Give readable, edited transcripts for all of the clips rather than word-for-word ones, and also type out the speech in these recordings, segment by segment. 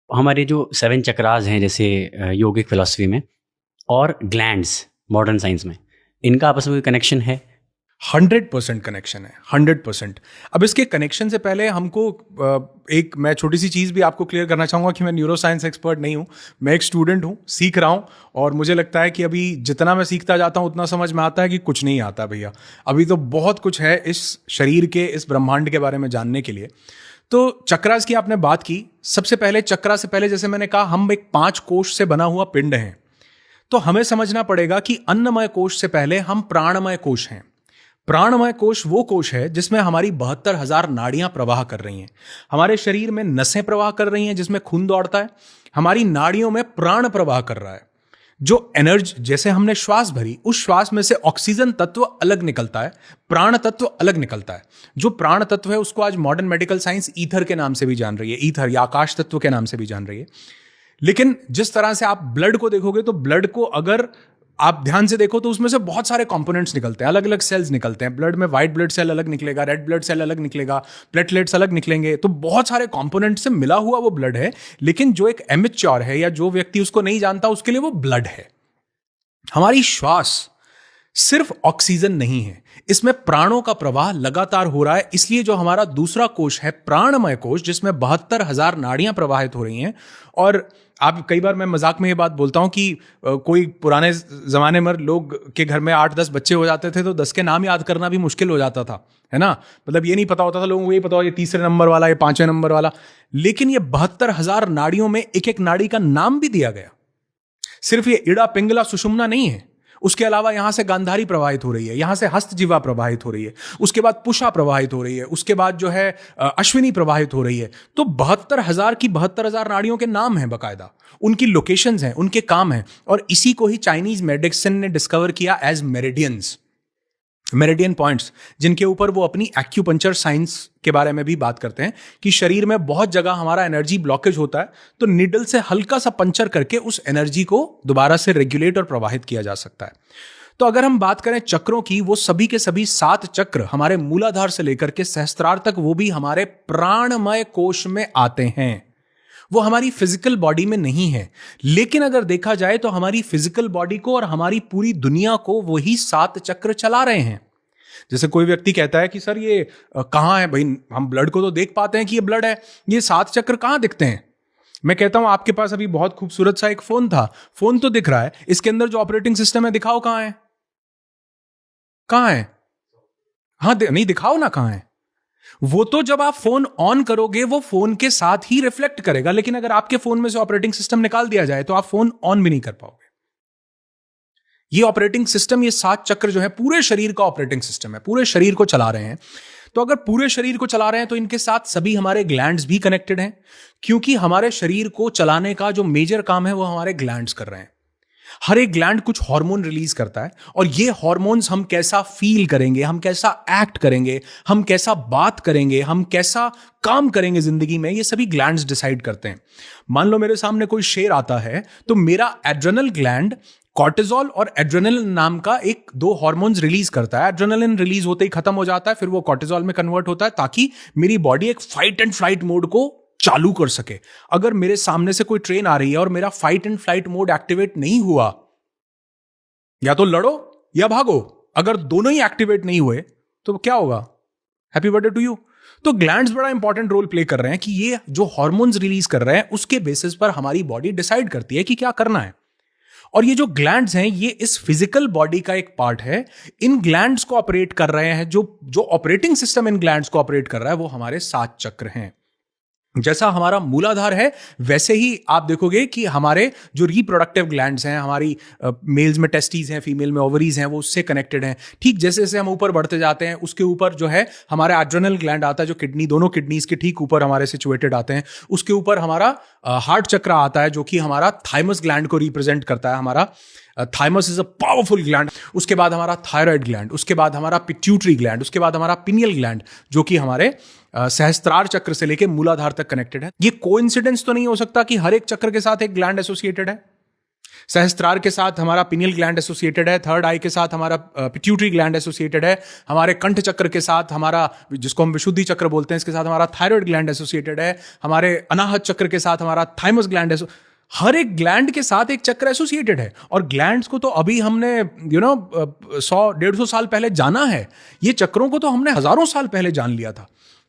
हमारे जो 7 चक्रास हैं जैसे योगिक फिलॉसफी में और ग्लैंड्स मॉडर्न साइंस में, इनका आपस में कोई कनेक्शन है? 100% कनेक्शन है, 100%। अब इसके कनेक्शन से पहले हमको एक मैं छोटी सी चीज़ भी आपको क्लियर करना चाहूँगा कि मैं न्यूरो साइंस एक्सपर्ट नहीं हूँ, मैं एक स्टूडेंट हूँ, सीख रहा हूँ। और मुझे लगता है कि अभी जितना मैं सीखता जाता हूँ उतना समझ में आता है कि कुछ नहीं आता भैया, अभी तो बहुत कुछ है इस शरीर के, इस ब्रह्मांड के बारे में जानने के लिए। तो चक्रास की आपने बात की, सबसे पहले चक्रा से पहले जैसे मैंने कहा, हम एक 5 कोश से बना हुआ पिंड हैं। तो हमें समझना पड़ेगा कि अन्नमय कोश से पहले हम प्राणमय कोश हैं। प्राणमय कोश वो कोश है जिसमें हमारी 72,000 नाड़ियां प्रवाह कर रही हैं। हमारे शरीर में नसें प्रवाह कर रही हैं जिसमें खून दौड़ता है। हमारी नाड़ियों में प्राण प्रवाह कर रहा है। जो एनर्जी, जैसे हमने श्वास भरी, उस श्वास में से ऑक्सीजन तत्व अलग निकलता है, प्राण तत्व अलग निकलता है। जो प्राण तत्व है उसको आज मॉडर्न मेडिकल साइंस ईथर के नाम से भी जान रही है, ईथर या आकाश तत्व के नाम से भी जान रही है। लेकिन जिस तरह से आप ब्लड को देखोगे, तो ब्लड को अगर आप ध्यान से देखो तो उसमें से बहुत सारे कंपोनेंट्स निकलते हैं, अलग अलग सेल्स निकलते हैं। ब्लड में व्हाइट ब्लड सेल अलग निकलेगा, रेड ब्लड सेल अलग निकलेगा, प्लेटलेट्स अलग निकलेंगे। तो बहुत सारे कंपोनेंट्स से मिला हुआ वो ब्लड है। लेकिन जो एक एमेच्योर है या जो व्यक्ति उसको नहीं जानता, उसके लिए वो ब्लड है। हमारी श्वास सिर्फ ऑक्सीजन नहीं है, इसमें प्राणों का प्रवाह लगातार हो रहा है। इसलिए जो हमारा दूसरा कोश है, प्राणमय कोश, जिसमें 72,000 नाड़ियां प्रवाहित हो रही हैं। और आप, कई बार मैं मजाक में ये बात बोलता हूं कि कोई पुराने जमाने में लोग के घर में 8-10 बच्चे हो जाते थे तो 10 के नाम याद करना भी मुश्किल हो जाता था, है ना। मतलब ये नहीं पता होता था लोगों को, ये पता हो ये 3रे नंबर वाला, ये 5वें नंबर वाला। लेकिन ये 72,000 नाड़ियों में एक एक नाड़ी का नाम भी दिया गया। सिर्फ ये इड़ा, पिंगला, सुषुम्ना नहीं है, उसके अलावा यहां से गांधारी प्रवाहित हो रही है, यहां से हस्तजिह्वा प्रवाहित हो रही है, उसके बाद पुषा प्रवाहित हो रही है, उसके बाद जो है अश्विनी प्रवाहित हो रही है। तो 72,000 की 72,000 नाड़ियों के नाम हैं बकायदा, उनकी लोकेशंस हैं, उनके काम हैं। और इसी को ही चाइनीज मेडिसिन ने डिस्कवर किया एज मेरिडियंस, मेरिडियन पॉइंट्स, जिनके ऊपर वो अपनी एक्यूपंक्चर साइंस के बारे में भी बात करते हैं कि शरीर में बहुत जगह हमारा एनर्जी ब्लॉकेज होता है, तो निडल से हल्का सा पंचर करके उस एनर्जी को दोबारा से रेगुलेट और प्रवाहित किया जा सकता है। तो अगर हम बात करें चक्रों की, वो सभी के सभी 7 चक्र हमारे मूलाधार से लेकर के सहस्त्रार तक, वो भी हमारे प्राणमय कोश में आते हैं। वो हमारी फिजिकल बॉडी में नहीं है, लेकिन अगर देखा जाए तो हमारी फिजिकल बॉडी को और हमारी पूरी दुनिया को वही 7 चक्र चला रहे हैं। जैसे कोई व्यक्ति कहता है कि सर ये कहाँ है भाई, हम ब्लड को तो देख पाते हैं कि ये ब्लड है, ये 7 चक्र कहाँ दिखते हैं? मैं कहता हूं आपके पास अभी बहुत खूबसूरत सा एक फोन था, फोन तो दिख रहा है, इसके अंदर जो ऑपरेटिंग सिस्टम है दिखाओ कहाँ है, कहाँ है? हाँ नहीं, दिखाओ ना कहाँ है। वो तो जब आप फोन ऑन करोगे वो फोन के साथ ही रिफ्लेक्ट करेगा, लेकिन अगर आपके फोन में से ऑपरेटिंग सिस्टम निकाल दिया जाए तो आप फोन ऑन भी नहीं कर पाओगे। ये ऑपरेटिंग सिस्टम, ये 7 चक्र जो है पूरे शरीर का ऑपरेटिंग सिस्टम है, पूरे शरीर को चला रहे हैं। तो अगर पूरे शरीर को चला रहे हैं तो इनके साथ सभी हमारे ग्लैंड्स भी कनेक्टेड हैं, क्योंकि हमारे शरीर को चलाने का जो मेजर काम है वो हमारे ग्लैंड्स कर रहे हैं। हर एक ग्लैंड कुछ हार्मोन रिलीज करता है, और ये हार्मोन्स हम कैसा फील करेंगे, हम कैसा एक्ट करेंगे, हम कैसा बात करेंगे, हम कैसा काम करेंगे जिंदगी में, ये सभी ग्लैंड्स डिसाइड करते हैं। मान लो मेरे सामने कोई शेर आता है, तो मेरा एड्रेनल ग्लैंड कॉर्टिजोल और एड्रेनलिन नाम का 1-2 हार्मोन्स रिलीज करता है। एड्रेनलिन रिलीज होते ही खत्म हो जाता है, फिर वो कॉर्टिजोल में कन्वर्ट होता है, ताकि मेरी बॉडी एक फाइट एंड फ्लाइट मोड को चालू कर सके। अगर मेरे सामने से कोई ट्रेन आ रही है और मेरा fight and flight mode activate नहीं हुआ, या तो लड़ो या भागो, अगर दोनों ही एक्टिवेट नहीं हुए तो क्या होगा? Happy birthday to you. तो ग्लैंड्स बड़ा इंपॉर्टेंट रोल प्ले कर रहे हैं कि ये जो हार्मोन्स रिलीज कर रहे हैं उसके बेसिस पर हमारी बॉडी डिसाइड करती है कि क्या करना है। और ये जो ग्लैंड्स हैं, ये इस फिजिकल बॉडी का एक पार्ट है। इन ग्लैंड्स को ऑपरेट कर रहे हैं, जो ऑपरेटिंग सिस्टम इन ग्लैंड्स को ऑपरेट कर रहा है वो हमारे 7 चक्र हैं। जैसा हमारा मूलाधार है, वैसे ही आप देखोगे कि हमारे जो रिप्रोडक्टिव ग्लैंड्स हैं, हमारी मेल्स में टेस्टीज हैं, फीमेल में ओवरीज हैं, वो उससे कनेक्टेड हैं। ठीक जैसे जैसे हम ऊपर बढ़ते जाते हैं, उसके ऊपर जो है हमारा एड्रेनल ग्लैंड आता है, जो किडनी, दोनों किडनीज के ठीक ऊपर हमारे सिचुएटेड आते हैं। उसके ऊपर हमारा हार्ट चक्र आता है, जो कि हमारा थाइमस ग्लैंड को रिप्रेजेंट करता है। हमारा thymus is a powerful gland. उसके बाद हमारा थायराइड ग्लैंड, उसके बाद हमारा पिट्यूटरी ग्लैंड, उसके बाद हमारा पिनियल ग्लैंड, जो कि हमारे सहस्त्रार चक्र से लेके मूलाधार तक कनेक्टेड है। ये कोइंसिडेंस तो नहीं हो सकता कि हर एक चक्र के साथ एक ग्लैंड एसोसिएटेड है। सहस्त्रार के साथ हमारा पिनियल ग्लैंड एसोसिएटेड है, थर्ड आई के साथ हमारा पिट्यूटरी ग्लैंड एसोसिएटेड है, हमारे कंठ चक्र के साथ हमारा, जिसको हम विशुद्धि चक्र बोलते हैं, इसके साथ हमारा थायराइड ग्लैंड एसोसिएटेड है, हमारे अनाहत चक्र के साथ हमारा थाइमस ग्लैंड हर एक ग्लैंड के साथ एक चक्र एसोसिएटेड है। और ग्लैंड्स को तो अभी हमने 100-150 साल पहले जाना है, ये चक्रों को तो हमने हजारों साल पहले जान लिया था।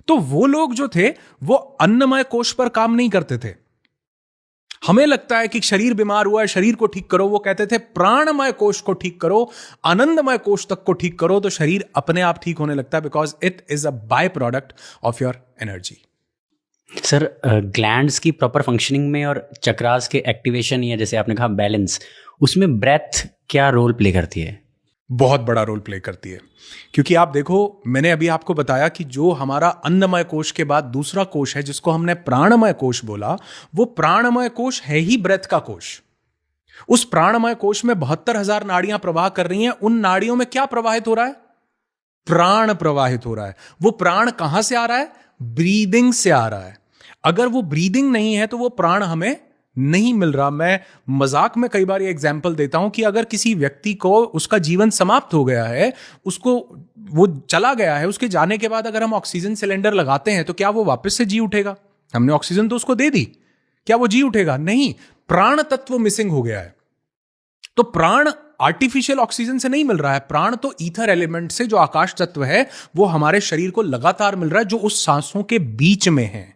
तो वो लोग जो थे वो अन्नमय कोश पर काम नहीं करते थे। हमें लगता है कि शरीर बीमार हुआ है, शरीर को ठीक करो, वो कहते थे प्राणमय कोश को ठीक करो, आनंदमय कोश तक को ठीक करो, तो शरीर अपने आप ठीक होने लगता है, because it is a by product of your energy. Sir, glands की प्रॉपर फंक्शनिंग में और चक्रास के एक्टिवेशन या जैसे आपने कहा बैलेंस, उसमें ब्रेथ क्या रोल प्ले करती है? बहुत बड़ा रोल प्ले करती है, क्योंकि आप देखो, मैंने अभी आपको बताया कि जो हमारा अन्नमय कोश के बाद दूसरा कोश है जिसको हमने प्राणमय कोश बोला, वो प्राणमय कोश है ही ब्रेथ का कोश। उस प्राणमय कोश में 72,000 नाड़ियां प्रवाह कर रही हैं। उन नाड़ियों में क्या प्रवाहित हो रहा है? प्राण प्रवाहित हो रहा है। वो प्राण कहां से आ रहा है? ब्रीदिंग से आ रहा है। अगर वो ब्रीदिंग नहीं है तो वो प्राण हमें नहीं मिल रहा। मैं मजाक में कई बार ये एग्जाम्पल देता हूं कि अगर किसी व्यक्ति को उसका जीवन समाप्त हो गया है, उसको वो चला गया है, उसके जाने के बाद अगर हम ऑक्सीजन सिलेंडर लगाते हैं तो क्या वो वापस से जी उठेगा? हमने ऑक्सीजन तो उसको दे दी, क्या वो जी उठेगा? नहीं, प्राण तत्व मिसिंग हो गया है। तो प्राण आर्टिफिशियल ऑक्सीजन से नहीं मिल रहा है, प्राण तो ईथर एलिमेंट से, जो आकाश तत्व है, वो हमारे शरीर को लगातार मिल रहा है, जो उस सांसों के बीच में है।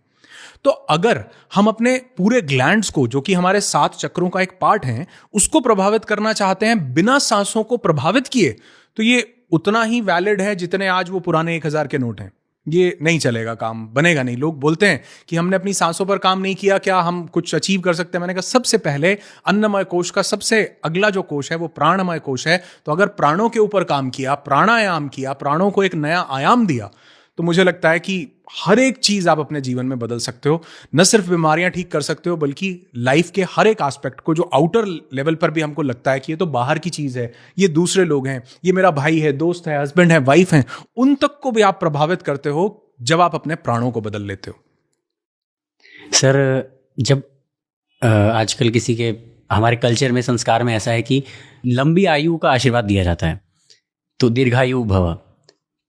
तो अगर हम अपने पूरे ग्लैंड्स को, जो कि हमारे 7 चक्रों का एक पार्ट है, उसको प्रभावित करना चाहते हैं बिना सांसों को प्रभावित किए, तो ये उतना ही वैलिड है जितने आज वो पुराने 1000 के नोट हैं। ये नहीं चलेगा, काम बनेगा नहीं। लोग बोलते हैं कि हमने अपनी सांसों पर काम नहीं किया, क्या हम कुछ अचीव कर सकते हैं? मैंने कहा सबसे पहले अन्नमय कोश का सबसे अगला जो कोश है वो प्राणमय कोश है। तो अगर प्राणों के ऊपर काम किया, प्राणायाम किया, प्राणों को एक नया आयाम दिया, तो मुझे लगता है कि हर एक चीज आप अपने जीवन में बदल सकते हो। न सिर्फ बीमारियां ठीक कर सकते हो, बल्कि लाइफ के हर एक एस्पेक्ट को, जो आउटर लेवल पर भी हमको लगता है कि ये तो बाहर की चीज है, ये दूसरे लोग हैं, ये मेरा भाई है, दोस्त है, हस्बैंड है, वाइफ है, उन तक को भी आप प्रभावित करते हो जब आप अपने प्राणों को बदल लेते हो। सर, जब आजकल किसी के, हमारे कल्चर में, संस्कार में ऐसा है कि लंबी आयु का आशीर्वाद दिया जाता है, तो दीर्घायु भव।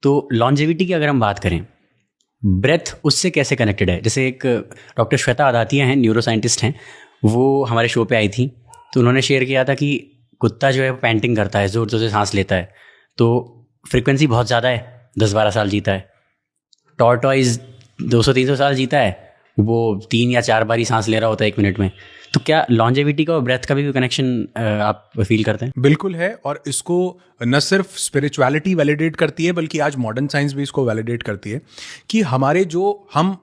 तो लॉन्जेविटी की अगर हम बात करें, ब्रेथ उससे कैसे कनेक्टेड है? जैसे एक डॉक्टर श्वेता आधातिया हैं, न्यूरो साइंटिस्ट हैं, वो हमारे शो पे आई थी, तो उन्होंने शेयर किया था कि कुत्ता जो है वो पैंटिंग करता है, जोर जोर से सांस लेता है, तो फ्रीक्वेंसी बहुत ज़्यादा है, 10-12 साल जीता है। टॉर्टॉइज 200-300 साल जीता है, वो 3 या 4 बार ही सांस ले रहा होता है 1 मिनट में। तो क्या लॉन्जेविटी का और ब्रेथ का भी कनेक्शन आप फील करते हैं? बिल्कुल है, और इसको न सिर्फ स्पिरिचुअलिटी वैलिडेट करती है, बल्कि आज मॉडर्न साइंस भी इसको वैलिडेट करती है कि हमारे हम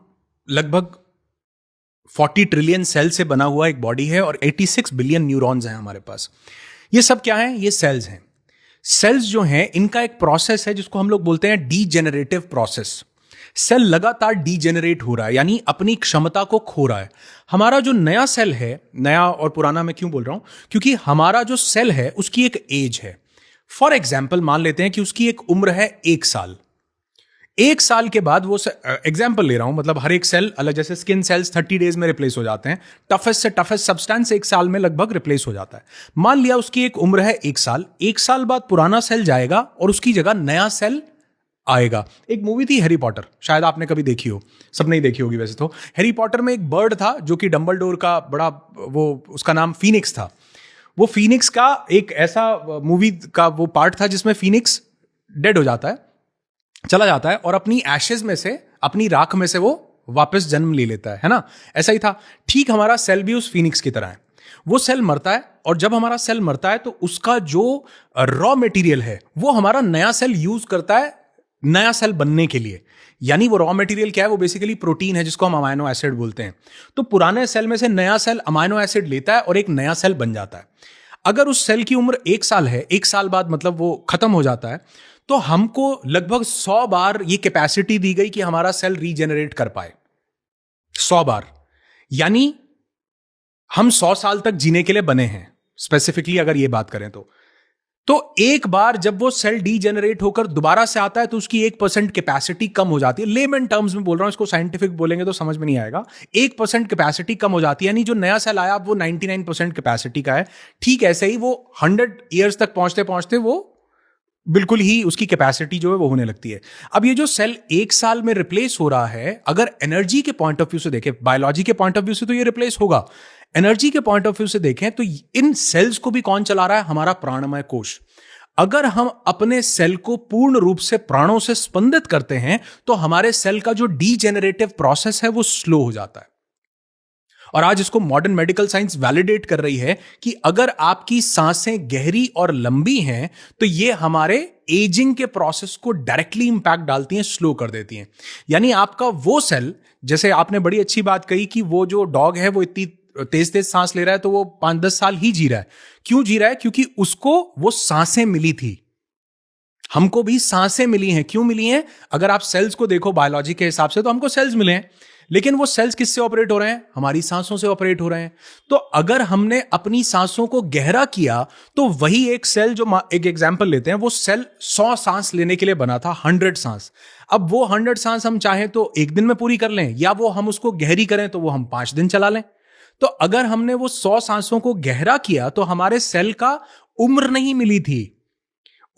लगभग 40 ट्रिलियन सेल से बना हुआ एक बॉडी है, और 86 बिलियन न्यूरॉन्स हैं हमारे पास। ये सब क्या है? ये सेल्स हैं। सेल्स जो हैं, इनका एक प्रोसेस है जिसको हम लोग बोलते हैं डीजेनरेटिव प्रोसेस। सेल लगातार डीजेनरेट हो रहा है, यानी अपनी क्षमता को खो रहा है। हमारा जो नया सेल है, नया और पुराना मैं क्यों बोल रहा हूं? क्योंकि हमारा जो सेल है उसकी एक एज है। फॉर एग्जाम्पल मान लेते हैं कि उसकी एक उम्र है 1 साल। 1 साल के बाद वो, एग्जाम्पल ले रहा हूं, मतलब हर एक सेल अलग, जैसे स्किन सेल्स 30 डेज में रिप्लेस हो जाते हैं, टफेस्ट से टफेस्ट सब्सटेंस 1 साल में लगभग रिप्लेस हो जाता है। मान लिया उसकी एक उम्र है 1 साल, 1 साल बाद पुराना सेल जाएगा और उसकी जगह नया सेल आएगा। एक मूवी थी हैरी पॉटर, शायद आपने कभी देखी हो, सब नहीं देखी होगी वैसे तो। हैरी पॉटर में एक बर्ड था जो कि डंबलडोर का बड़ा, वो उसका नाम फीनिक्स था। वो फीनिक्स का एक ऐसा मूवी का वो पार्ट था जिसमें फीनिक्स डेड हो जाता है, चला जाता है, और अपनी एशेज में से, अपनी राख में से वो वापस जन्म ले लेता है ना? ऐसा ही था। ठीक हमारा सेल भी उस फीनिक्स की तरह है। वो सेल मरता है, और जब हमारा सेल मरता है तो उसका जो रॉ मटेरियल है वो हमारा नया सेल यूज करता है नया सेल बनने के लिए। यानी वो रॉ मटेरियल क्या है? वो बेसिकली प्रोटीन है जिसको हम अमाइनो एसिड बोलते हैं। तो पुराने सेल में से नया सेल अमाइनो एसिड लेता है और एक नया सेल बन जाता है। अगर उस सेल की उम्र 1 साल है, 1 साल बाद मतलब वो खत्म हो जाता है, तो हमको लगभग 100 बार ये कैपेसिटी दी गई कि हमारा सेल रीजेनरेट कर पाए। 100 बार, यानी हम 100 साल तक जीने के लिए बने हैं, स्पेसिफिकली अगर ये बात करें तो तो एक बार जब वो सेल डीजेनरेट होकर दोबारा से आता है तो उसकी 1% कैपेसिटी कम हो जाती है। लेमन टर्म्स में बोल रहा हूं, इसको साइंटिफिक बोलेंगे तो समझ में नहीं आएगा। 1% कैपेसिटी कम हो जाती है, यानी जो नया सेल आया वो 99% कैपेसिटी का है। ठीक ऐसे ही वो 100 ईयर्स तक पहुंचते पहुंचते वो बिल्कुल ही उसकी कैपेसिटी जो है वो होने लगती है। अब ये जो सेल 1 साल में रिप्लेस हो रहा है, अगर एनर्जी के पॉइंट ऑफ व्यू से देखें, बायोलॉजी के पॉइंट ऑफ व्यू से तो ये रिप्लेस होगा, एनर्जी के पॉइंट ऑफ व्यू से देखें तो इन सेल्स को भी कौन चला रहा है? हमारा प्राणमय कोश। अगर हम अपने सेल को पूर्ण रूप से प्राणों से स्पंदित करते हैं तो हमारे सेल का जो डीजेनरेटिव प्रोसेस है वो स्लो हो जाता है। और आज इसको मॉडर्न मेडिकल साइंस वैलिडेट कर रही है कि अगर आपकी सांसें गहरी और लंबी हैं तो ये हमारे एजिंग के प्रोसेस को डायरेक्टली इंपैक्ट डालती हैं, स्लो कर देती हैं। यानी आपका वो सेल, जैसे आपने बड़ी अच्छी बात कही कि वो जो डॉग है वो इतनी तेज तेज सांस ले रहा है तो वो 5-10 साल ही जी रहा है। क्यों जी रहा है? क्योंकि उसको वो सांसें मिली थी। हमको भी सांसें मिली हैं। क्यों मिली हैं? अगर आप सेल्स को देखो बायोलॉजी के हिसाब से तो हमको सेल्स मिले हैं, लेकिन वो सेल्स किससे ऑपरेट हो रहे हैं? हमारी सांसों से ऑपरेट हो रहे हैं। तो अगर हमने अपनी सांसों को गहरा किया तो वही एक सेल, जो एक एग्जांपल लेते हैं, वो सेल 100 सांस लेने के लिए बना था, 100 सांस। अब वो 100 सांस हम चाहें तो एक दिन में पूरी कर लें, या वो हम उसको गहरी करें तो वो हम 5 दिन चला लें। तो अगर हमने वो 100 सांसों को गहरा किया तो हमारे सेल का उम्र नहीं मिली थी,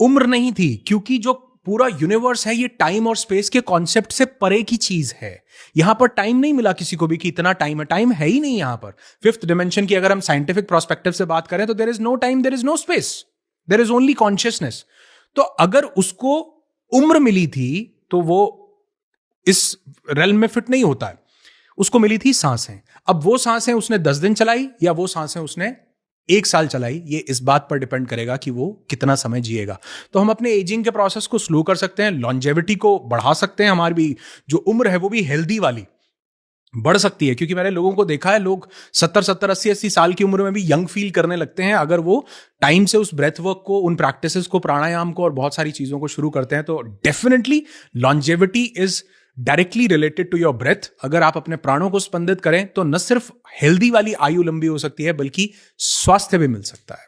उम्र नहीं थी, क्योंकि जो पूरा यूनिवर्स है ये टाइम और स्पेस के कॉन्सेप्ट से परे की चीज है। यहां पर टाइम नहीं मिला किसी को भी कि इतना टाइम है, टाइम है ही नहीं यहां पर। 5th डिमेंशन की अगर हम साइंटिफिक प्रोस्पेक्टिव से बात करें तो there is no time, there is no space, there is only consciousness. तो अगर उसको उम्र मिली थी तो वो इस रेल्म में फिट नहीं होता है। उसको मिली थी सांसें। अब वो सांसें उसने 10 दिन चलाई या वो सांसें उसने 1 साल चलाई, ये इस बात पर डिपेंड करेगा कि वो कितना समय जिएगा। तो हम अपने एजिंग के प्रोसेस को स्लो कर सकते हैं, लॉन्जेविटी को बढ़ा सकते हैं, हमारी भी जो उम्र है वो भी हेल्दी वाली बढ़ सकती है। क्योंकि मैंने लोगों को देखा है, लोग 70-70, 80-80 साल की उम्र में भी यंग फील करने लगते हैं अगर वो टाइम से उस ब्रेथ वर्क को, उन प्रैक्टिसेस को, प्राणायाम को और बहुत सारी चीजों को शुरू करते हैं। तो definitely longevity is directly related to your breath. अगर आप अपने प्राणों को स्पंदित करें तो न सिर्फ हेल्दी वाली आयु लंबी हो सकती है बल्कि स्वास्थ्य भी मिल सकता है।